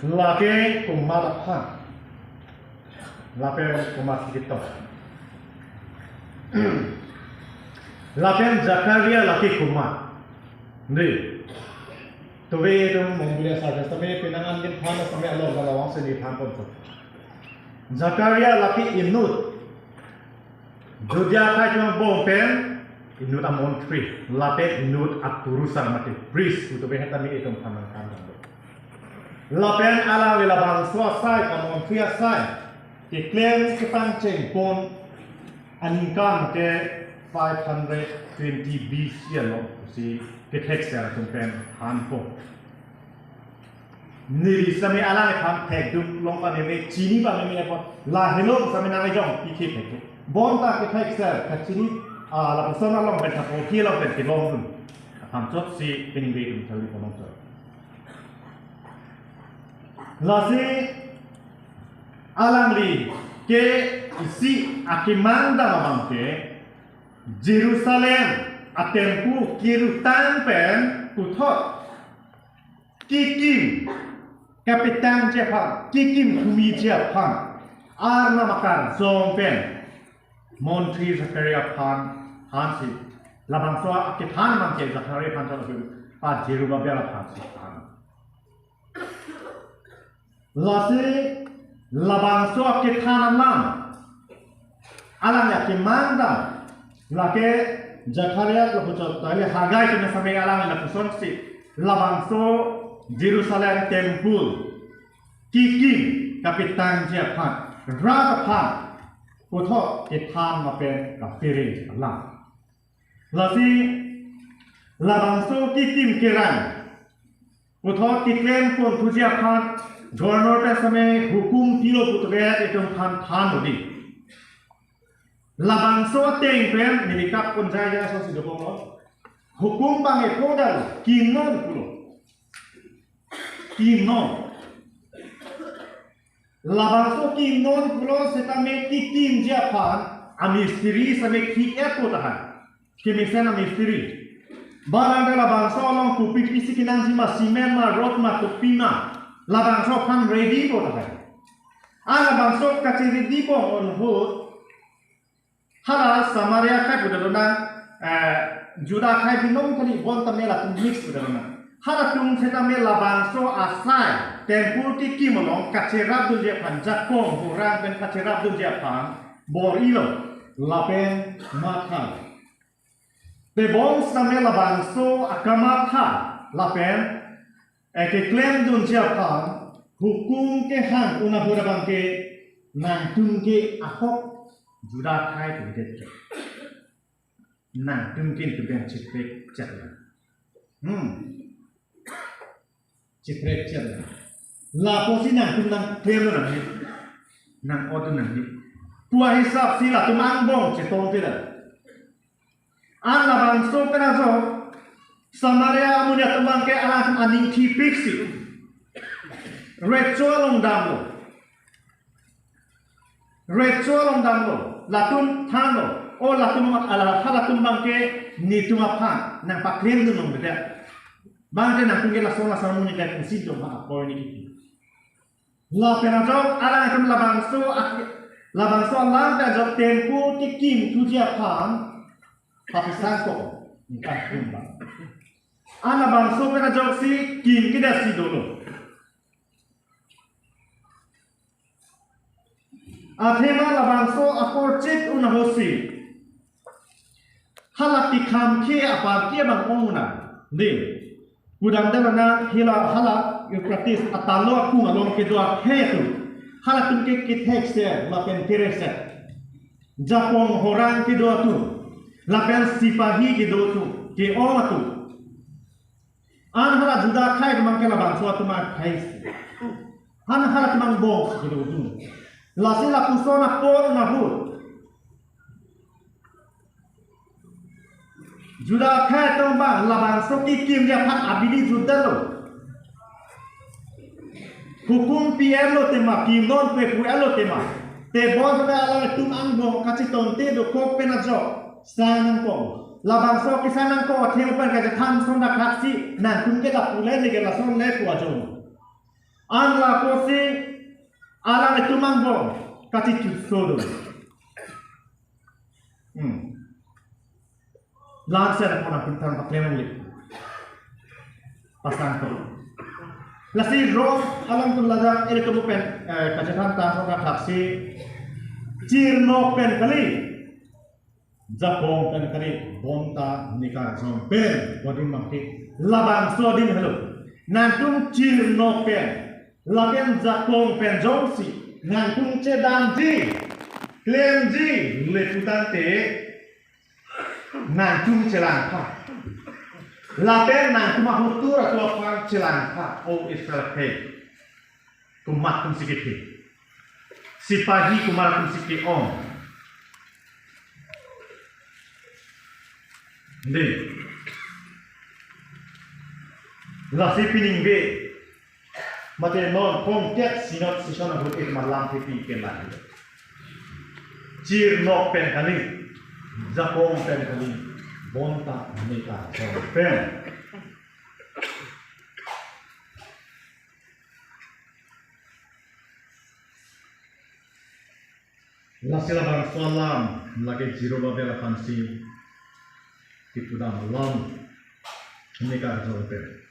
laki kumalapan, laki kumasikito, laki Zakaria laki kuma, ni, tuwe itu mungkin saja, tapi pinangan kita hanya sampai Allah galawang seni tampon tu. Zakaria laki Inut, Jodiakai cuma bompen, Inut amon tri, laki Inut aturusan mati, pris, itu behetan ni itu panang kandang. Lapen ala wila bang swasai kamon tria sai diklaim sepang ceng pon aningkan ke 520 BC lo si ketek saya tumpen hanpo niri sami ala kan tek dum long kan ini cini bang ini apa lah hello sami nang jong iki tek bon ta ketek saya ka cini la persona long ben tapo ki long ben ki long dum ham chot si pening be dum thali ko long chot Lasi alangli ke isi akimanda mabangke Jerusalem atempu kirutan pen kuthot kikim kapitan Jepang kikim kumi Jepang arna makan zong pen Montri Zakaria pan hansi labang soa akitan mangke Zakaria pan jalasu pa Jerubabel hansi pan Lasi labang soa ke tanam lam alang ya ke manda lake Zakaria lapucot tali hagai kena sampai alang lapuson si labang so Jerusalem temple kikim kapitan Jepang ragapan puto ke tan ma pen kafiri alang lasi labang so kikim kiran puto kiklem pun tujiapan Governor pesame hukum tilo putre itu kan odi. Labang so teng pen milikap pun jaya so sido pomo. Hukum bange kodal kinon pulo. Kinon. Labang so kinon pulo setame kikim Japan amistri same ki epo tahan. Kemisen amistri. Barang labang so long kupik isi kinanji ma simen ma rot ma kupina. Labang so kan ready po tayo. Labang so kasi ready po on hood. Hala Samaria kay po na Juda kay binom kani bon tamela kung mix po na. Hala tung seta me labang so asay temple ti kimolong kacerap dun Japan Japon kurang ben kacerap dun Japan borilo lapen mata. Bebong sa me labang so akamata lapen ke klaim dun Japan hukum ke hang una hura bangke nang tungke ahok juda kai tu det nang tungke tu ben ciprek jalan ciprek jalan la posi nang tung nang klaim nang ni nang odu nang ni tua hisap sila tu mangbong cetong tidak an la bang so penazo Samaria amunya tembang ke alang aning tipik si Recho long damlo latun tano o latun ala halatun bangke nitung apa nang paklem dun nong beda bangke nang tungge langsung muni kai kusin dong ma apa ini kiki la penajo alang akan labangso alang penajo tempo tikim tuja pan papisan ko nikah kumbang Ana bangso pera joksi kim kita si dulu. Athema la bangso aporcit una hosi. Halati kam ke apa ke bang onguna. Dim. Udang dana hala praktis atalo aku ngalong ke doa hetu. Halatun ke kitekse la pen terese. Japong horang ke doa tu. La pen sipahi ke doa tu. Ke oma tu. An hala juda kai mang kela bang suatu mak kai. Han hala mang bong gitu tu. Lasi la kusona por na hu. Juda kai tong bang la bang so ki kim dia pat abidi juda lo. Hukum PR lo tema kim non pe ku elo tema. Te bon sa ala tum ang bong kaci tonte do kok penajo. Sanang ko. Labang so kisanang ko atheng pan ka tham son da khaksi nan kun ke la pule ni ke la son le ko ajo An la posi alang itu mangbo kasih cusodo. Langsung ada orang pintar pakai mulut. Pasang tu. Lasi roh alang tu lada ini kamu pen kajian tanah orang kaksi cirno pen kali. Japong pen kali bonta nikah jom pen wadin mangki labang sodin hello. Nantung cirno pen. Lapen Japong pen jomsi nantung cedanji klemji leputan te nantung celangka lapen nantung mahutur atau apa celangka o Israel pe kumat kum sikit si pagi kumar kum sikit om de la si pining be mate non kong tek sinot sisona hut ek malam pipi ke lagi cir nok pen kali Japong pen kali bonta nikah pen lasila bang salam lagi jiro babela fansi tipu dalam nikah pen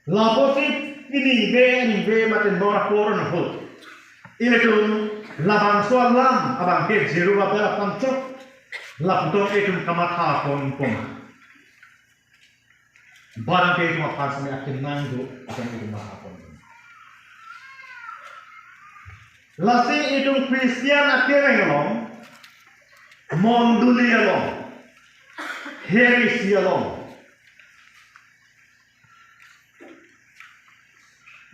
Laposi ini be maten nora koron hot. Ini tu labang soalam abang ke jiru babela pancok laptop itu kamatha pon. Barang ke itu apa sampai akhir nanggu akan itu pon. Lasi itu Kristian akhirnya long, monduli long, heresi long.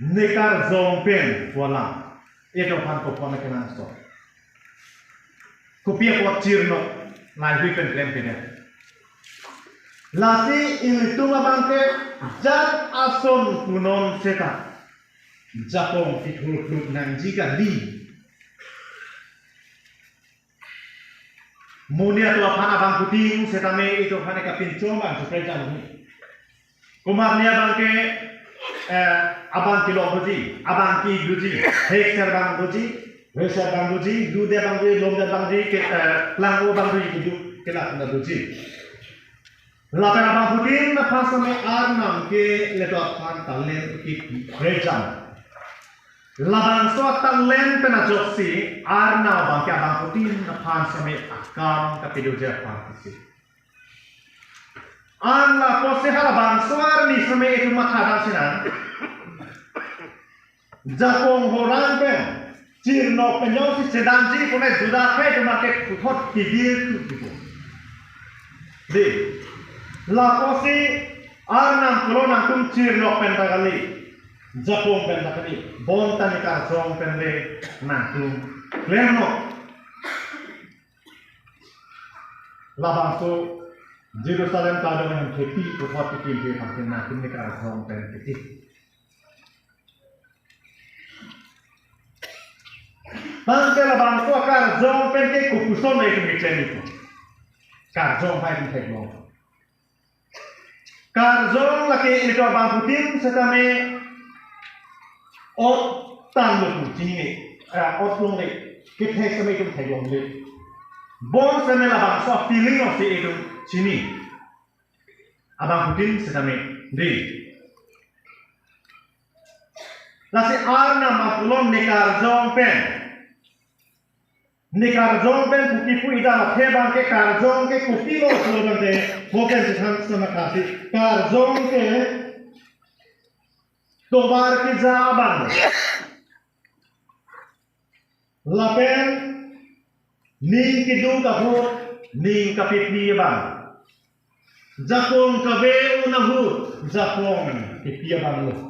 Nekar zongpen wala itu pan kopon kena sto kopia pot cirno lai hui pen klem lasi ini tunga bangke jat ason kunon seta Japong fitur klub nang jika di munia tua pan abang puting seta me itu pan kapin combang supaya jalan kumarnya bangke abang kilo buji, abang ki buji, hektar bang buji, besar bang buji, dude bang buji, lomda bang buji, langgo bang buji, itu kelak anda buji. Lapan abang putin pas sampai arnam ke lepas pan talen ki rejam. Lapan soal talen pernah joksi arnam abang ke abang putin pas sampai akam tapi dia pan kisi. Anla pose hala bangsuar ni sampai itu mata dasinan. Japong orang pen, cirno penyau si sedanji punya juda kai tu market putot kidir tu. Di, la pose arnam pulau nangkum cirno pen takali, Japong pen takali, bontan ikar jong pen de nangkum klerno. La bangsu Jerusalem kado yang happy buat bikin dia makin nakin ni kerajaan pen kecil. Bangsa la bangsa kerajaan pen ke kupuson itu micen itu. Kerajaan pen teknolog. Kerajaan lagi itu bang Putin setame ot tangguh sini ot long ni kita semai itu teknolog ni. Bon semai la bangsa feeling of si itu sini, abang Putin sedang di. Lasi arna makulon nekar jongpen puki pu ida mathe bang ke karjong ke kupi lo slogan de hoken sesan sama kasih karjong ke tobar ke jaban lapen ning kidu kahut ning kapitni bang Japong kabe unahut Japong kipia banglo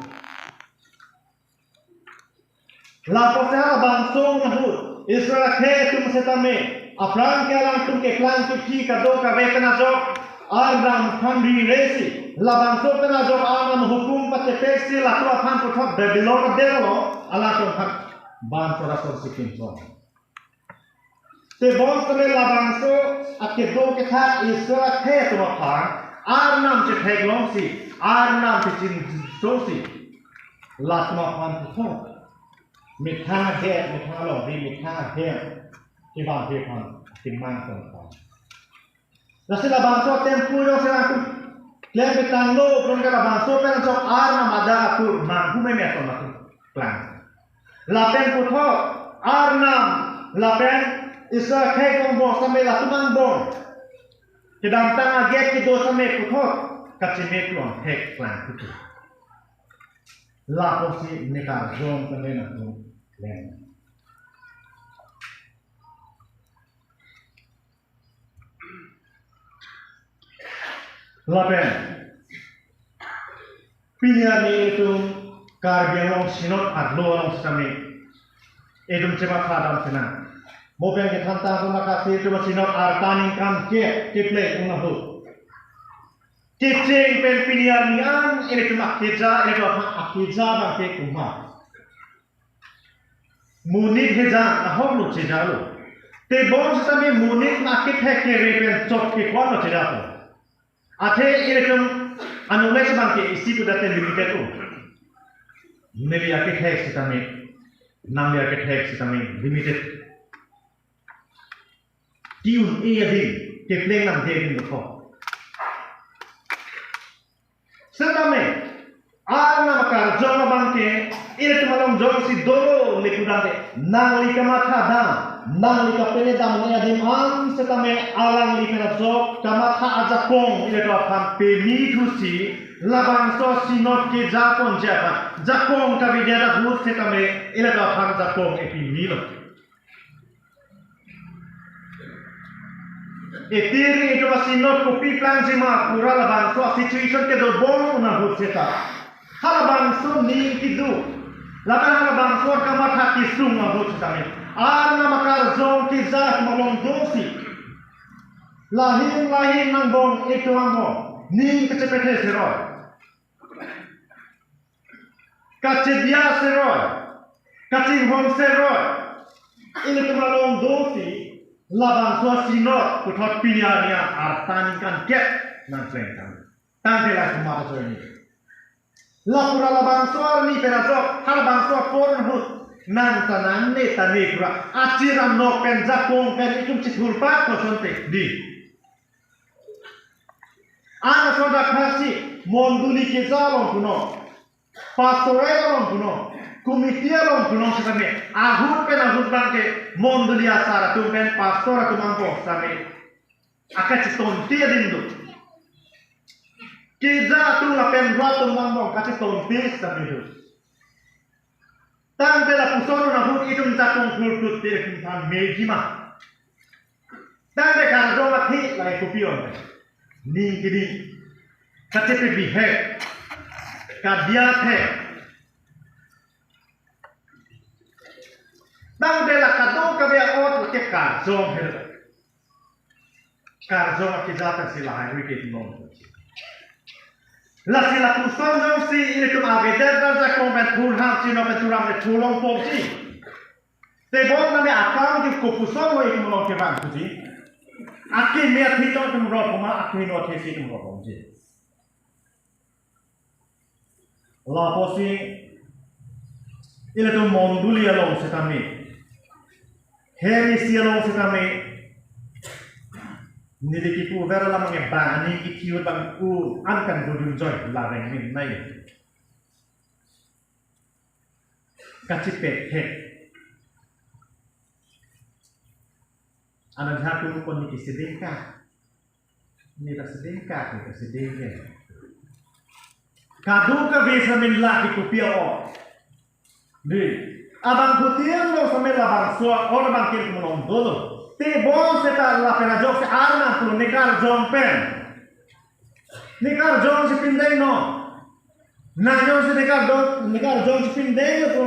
laposnya bangsong unahut Israel ke tum setame apran ke alang tum ke klan ki kado kabe kana jok arram khandi resi la bangso kana jok arram hukum pate pesi la to khan puthot Babylon delo ala to khan ban tora sor sikin so te bon tole la bangso ake do ke tha Israel ke to khan arnam che theglong si Arnam picin sosi latma pan puto mitha he mitha lo di mitha he kiban he pan timang kon pan nasi la bangso tempu yo sera ku lem betang lo from ka bangso pen so arnam ada aku mampu me me ton aku plan la pen puto arnam la pen isa khai kong bo same la tumang bo kedam tang aget ki do same puto kacime klon hek plan puto la posi nekar zon penena tu len la pen pinya ni itu karbiang sinot adlo long same edum ceba khadam sena moben ke thanta ko makasi itu sinot artaning kam ke play unahu Kecing pen pilihan nian ini cuma keja ini cuma keja bangke kuma. Munit heja ahok lu keja lu. Te bom sami munit makit hek kere pen cok ke kwan lu keja tu. Ate ini cuma anules bangke isi tu date limited tu. Neli akit hek sami nang akit hek sami limited. Tiun iya din ke play nang din tu. Sedame, arna makar jom bangke, ini cuma long jom si dolo lekudang nang lika matha dam, nang lika pene dam ne adim am sedame alang lika jok kamatha ajakong ini tu akan peni thusi labang so sinot ke japon japa, jakong kabidera hut sedame ini tu akan jakong epi milo. Etiri itu masih not kopi plan sima pura labang so situation ke do bom na huseta halabang so ni kidu labang halabang so kamat hati sung na huseta me arna makar zong ki zat malong dosi lahim nang bom itu amo ni kecepete seroi kacedia seroi kacing hong seroi ini tu malong dosi labang so sinot kuthot pinyanya artani kan get nang sengkan tangke la kumata so ni lapura labang so ni peraso halabang so porn hut nang tanang ne tani pura aciram no pen jakong pen ikum chithul pa ko sonte di ana so da khasi monduli ke jalong kuno pastorelong kuno Kumitialong kunong sa kami, ahut bangke monduli asara tumpen pastora tumangko sami akat citonti dindu. Kiza tu lapen ratum mangko kasi tonti sami du. Tang pela pusono na hut itum jakong kultut tire kumpan mejima. Tang de karjo mati lai kupion. Ni kini kacepe bihe kadiat he. Tang bela kado kabe ot ke karjong hel karjong ke jata sila hai wicket non la sila puson jong si ini tum abeder dan ja komben thul ham si no be turam be thulong pom si te bon na me akam ki ko puson ho ik mon ke ban si aki me thito tum ro poma aki no the si tum ro pom si la posi ile tum monduli along setami Hemi sialong sekame niliki pu vera la mange bani ki kiu bang u ankan dudun joy la reng min nai kacipe he anan hatu kon ni kisidengka ni ta sedengka ni ta sedengke kadu ka visa min la ki kupia o ni abang putian lo sampai labang suak orang bangkit melong dulu. Tebon seta la pena jok se arna tu nikar jong pen. Nikar jong se pindai no. Nanyo se nikar jong se pindai no tu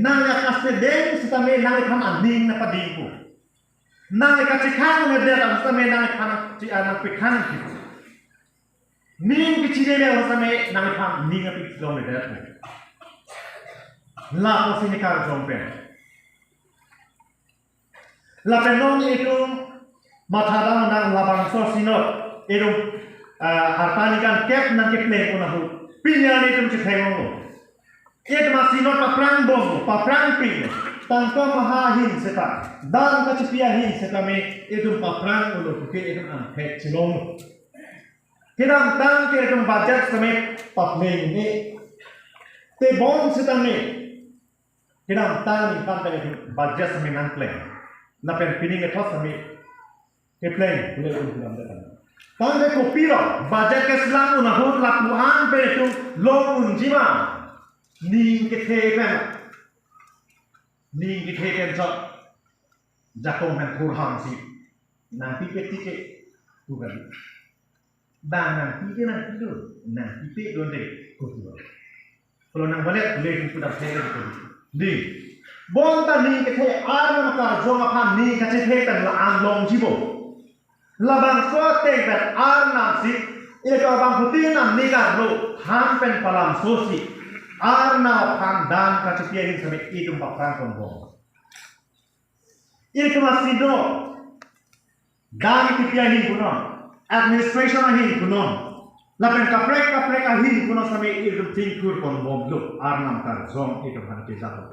nang ya kaste deng se tame nang kam anding na padingku. Nang ka cikang ne der se tame nang kam ci anak pikang ki. Ning ki cire le se tame nang kam ning ka pik jong ne der. La posini kar jompen. La penon itu mathadang nang labang so sinot itu hartani kan kep nang keple unahu pinya ni tu cekeng It masih not paprang bom, paprang ping. Tangka mahahin seta, dan kacipiahin seta me itu paprang ulu buke itu angket cilong. Kita tang ke itu budget seme papleng ni. Te bom seta me. Kita tang ni kan itu budget seme nang pleng. Na pen pining itu seme ke pleng boleh itu dalam depan. Tang ke kopi lo, budget ke selang unahut lakuan pe itu long unjima. Ning ketepen so jakong man kurhang si nanti petike bukan bang nanti don deh kutu kalau nang balik boleh kita saya itu di bonta ning kete arma ka zonga pan ning kacetepen la anglong jibo labang so tepen arna si ito abang putin nam nikan lo hampen palam sosi Arna pandan kacipiahin sampai itu bakal konbong. Itu masih do. Dan kipiahin kuno, administration ahin kuno. Lapen kaprek ahin kuno sampai itu tingkur konbong lo. Arna makar zong itu kan kita tahu.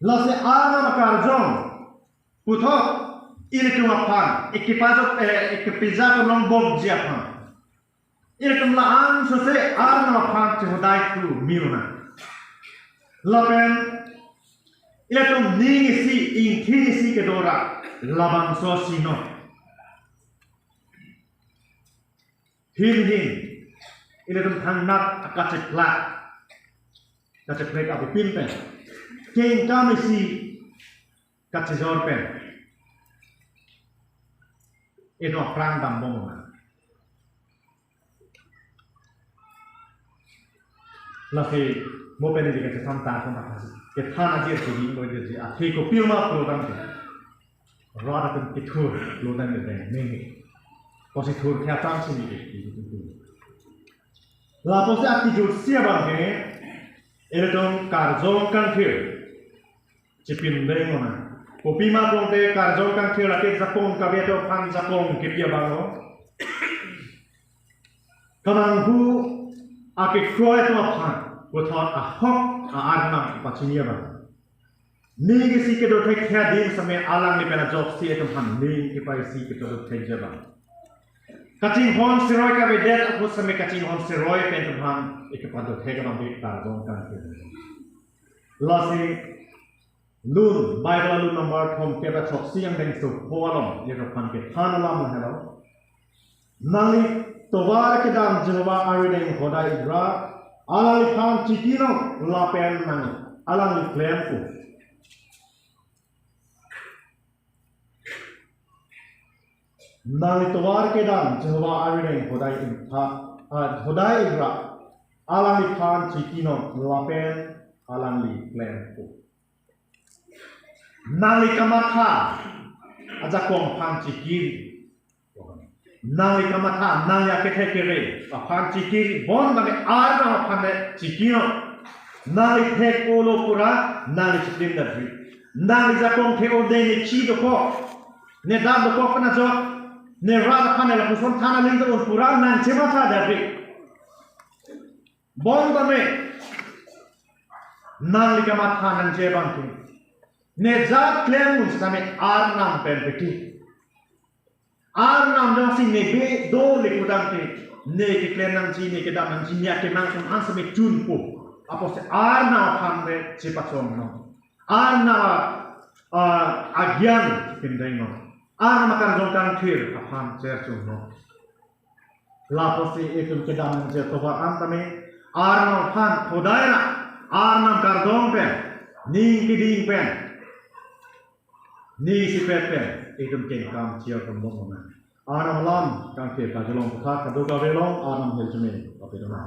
Lalu arna makar zong putok itu mapan. Ekipasa konbong bom siapa? Itu melaan selesai arna pak cehudai tu miruna. Lapen itu ningisi ingkisi kedora labang sosino. Hin itu tangnak kaceplak api pimpen. Keng kami si kacejorpen. Itu perang dambong. Lalu mau pengen juga kita tahu kasih. Kita aja jadi mau jadi. Akhirnya ko pilma program tu. Rada tu kitur program tu ni. Pasti tur kita sini gitu. Lalu pasti aktif siapa ni? Itu karjong kan kir. Cipin beri mana? Ko pilma program tu karjong kan kir. Lagi zakong kabeto pan zakong kipia bango. Kamanghu Ake kroy tu apa? Buat ahok arna pacinya bang. Ni kisi kedua tek hadir sampai alang ni pernah job si itu han ni kipai si kedua tek jabang. Kacing hon seroy ka bedet aku sampai kacing hon seroy pen han ikepadu tek bang di tarong kan. Lasi lun Bible lun nomor thom keba chok si yang deng su polom itu han ke hanalam hello. Nali Tawar kedam Jehovah arideng hodai idra alali kam cikino lapen nang alang klempu nang tawar kedam Jehovah arideng hodai idra alali kam cikino lapen alang klempu nali kamatha ajakong kam cikin Nali kamata nali akete kere apan cikiri bon bagi arna apan cikino nali tek olo pura nali ciklim dari nali zakong teo deni cido ko ne dab ko kana jo ne rada kana la kuson thana linda on pura nan cemata dari bon bagi nali kamata nan jebang tu ne zat klem mun same arna pempeti Arnam dong sing nebe do lekudang ke ne ke klenang ji ne ke damang ji nya ke mang sam asame junpo apo se arna phambe chepachom no arna agyan kindai no arna makan jongkang thir apham cherchum no lapo se etum ke damang je to ba antame arna phan khodaira arna kardong pe ni ki ding pe ni si pe Idum keng kam cia kembung mana. Anam lam kang ke kajelong putak kaduka velong anam heljumin. Tapi dona.